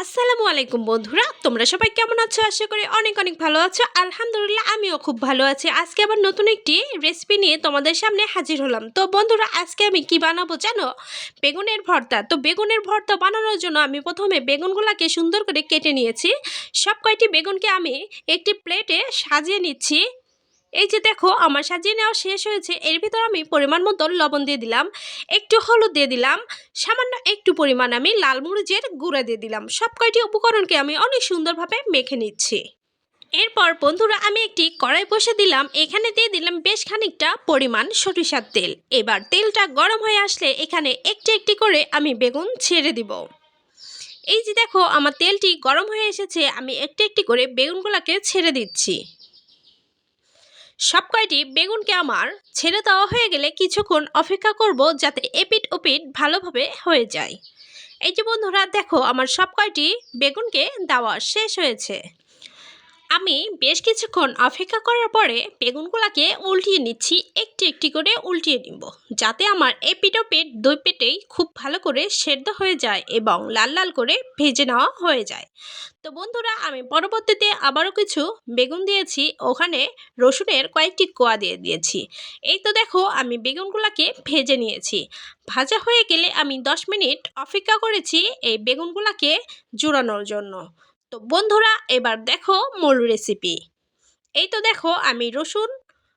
আসসালামু আলাইকুম বন্ধুরা, তোমরা সবাই কেমন আছো? আশা করি অনেক অনেক ভালো আছো। আলহামদুলিল্লাহ, আমিও খুব ভালো আছি। আজকে আবার নতুন একটি রেসিপি নিয়ে তোমাদের সামনে হাজির হলাম। তো বন্ধুরা, আজকে আমি কি বানাবো জানো? বেগুনের ভর্তা। তো বেগুনের ভর্তা বানানোর জন্য আমি প্রথমে বেগুনগুলোকে সুন্দর করে কেটে নিয়েছি। সব কয়টি বেগুনকে আমি একটি প্লেটে সাজিয়ে নিচ্ছি। এই যে দেখো, আমার সাজিয়ে নেওয়া শেষ হয়েছে। এর ভিতর আমি পরিমাণ মতো লবণ দিয়ে দিলাম, একটু হলুদ দিয়ে দিলাম, সামান্য একটু পরিমাণ আমি লাল মরিচের গুঁড়া দিয়ে দিলাম। সব কয়টি উপকরণকে আমি অনেক সুন্দরভাবে মেখে নিচ্ছি। এরপর বন্ধুরা, আমি একটি কড়াই বসে দিলাম। এখানে দিয়ে দিলাম বেশ খানিকটা পরিমাণ সরিষার তেল। এবার তেলটা গরম হয়ে আসলে এখানে একটি একটি করে আমি বেগুন ছেড়ে দিব। এই যে দেখো, আমার তেলটি গরম হয়ে এসেছে। আমি একটি একটি করে বেগুনগুলোকে ছেড়ে দিচ্ছি। সব কয়টি বেগুনকে আমার ছেড়ে দেওয়া হয়ে গেলে কিছুক্ষণ অপেক্ষা করব, যাতে এপিট ওপিট ভালোভাবে হয়ে যায়। এই যে বন্ধুরা দেখো, আমার সব কয়টি বেগুনকে দেওয়া শেষ হয়েছে। আমি বেশ কিছুক্ষণ অপেক্ষা করার পরে বেগুনগুলোকে উল্টিয়ে নিচ্ছি। একটি একটি করে উল্টিয়ে নিব, যাতে আমার এপিট ওপিট দুই পেটেই খুব ভালো করে সেদ্ধ হয়ে যায় এবং লাল লাল করে ভেজে নেওয়া হয়ে যায়। তো বন্ধুরা, আমি পরবর্তীতে আবারও কিছু বেগুন দিয়েছি, ওখানে রসুনের কয়েকটি কোয়া দিয়ে দিয়েছি। এই তো দেখো, আমি বেগুনগুলোকে ভেজে নিয়েছি। ভাজা হয়ে গেলে আমি 10 মিনিট অপেক্ষা করেছি এই বেগুনগুলোকে জোড়ানোর জন্য। তো বন্ধুরা, এবার দেখো মূল রেসিপি। এই তো দেখো, আমি রসুন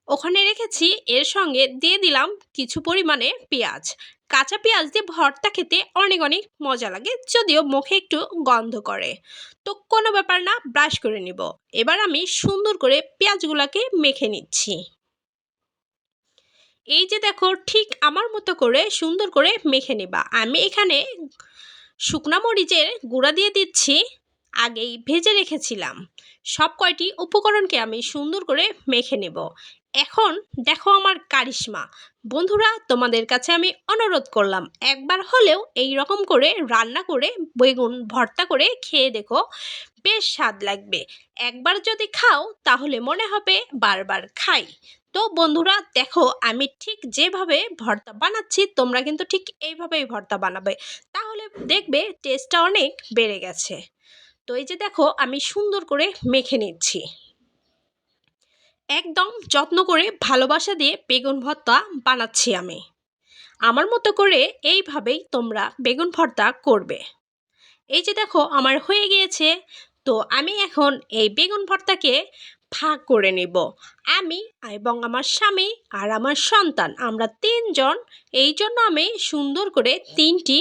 ওখানে রেখেছি, এর সঙ্গে দিয়ে দিলাম কিছু পরিমাণে পেঁয়াজ। কাঁচা পেঁয়াজ দিয়ে ভর্তা খেতে অনেক অনেক মজা লাগে, যদিও মুখে একটু গন্ধ করে। তো কোনো ব্যাপার না, ব্রাশ করে নিব। এবার আমি সুন্দর করে পেঁয়াজগুলোকে মেখে নিচ্ছি। এই যে দেখো, ঠিক আমার মতো করে সুন্দর করে মেখে নিবা। আমি এখানে শুকনা মরিচের গুঁড়া দিয়ে দিচ্ছি, আগেই ভেজে রেখেছিলাম। সব কয়টি উপকরণকে আমি সুন্দর করে মেখে নেব। এখন দেখো আমার কারিশমা। বন্ধুরা, তোমাদের কাছে আমি অনুরোধ করলাম, একবার হলেও এই রকম করে রান্না করে বেগুন ভর্তা করে খেয়ে দেখো, বেশ স্বাদ লাগবে। একবার যদি খাও তাহলে মনে হবে বারবার খাই। তো বন্ধুরা দেখো, আমি ঠিক যেভাবে ভর্তা বানাচ্ছি, তোমরা কিন্তু ঠিক এইভাবেই ভর্তা বানাবে, তাহলে দেখবে টেস্টটা অনেক বেড়ে গেছে। তো এই যে দেখো, আমি সুন্দর করে মেখে নিচ্ছি। একদম যত্ন করে ভালোবাসা দিয়ে বেগুন ভর্তা বানাচ্ছি আমি। আমার মতো করে এইভাবেই তোমরা বেগুন ভর্তা করবে। এই যে দেখো, আমার হয়ে গিয়েছে। তো আমি এখন এই বেগুন ভর্তাকে ভাগ করে নেব। আমি এবং আমার স্বামী আর আমার সন্তান, আমরা তিনজন। এই জন্য আমি সুন্দর করে তিনটি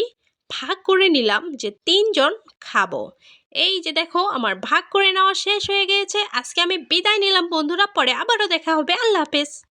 ভাগ করে নিলাম, যে তিনজন খাবো। এই যে দেখো, আমার ভাগ করে নেওয়া শেষ হয়ে গিয়েছে। আজকে আমি বিদায় নিলাম বন্ধুরা, পরে আবারও দেখা হবে। আল্লাহ হাফেজ।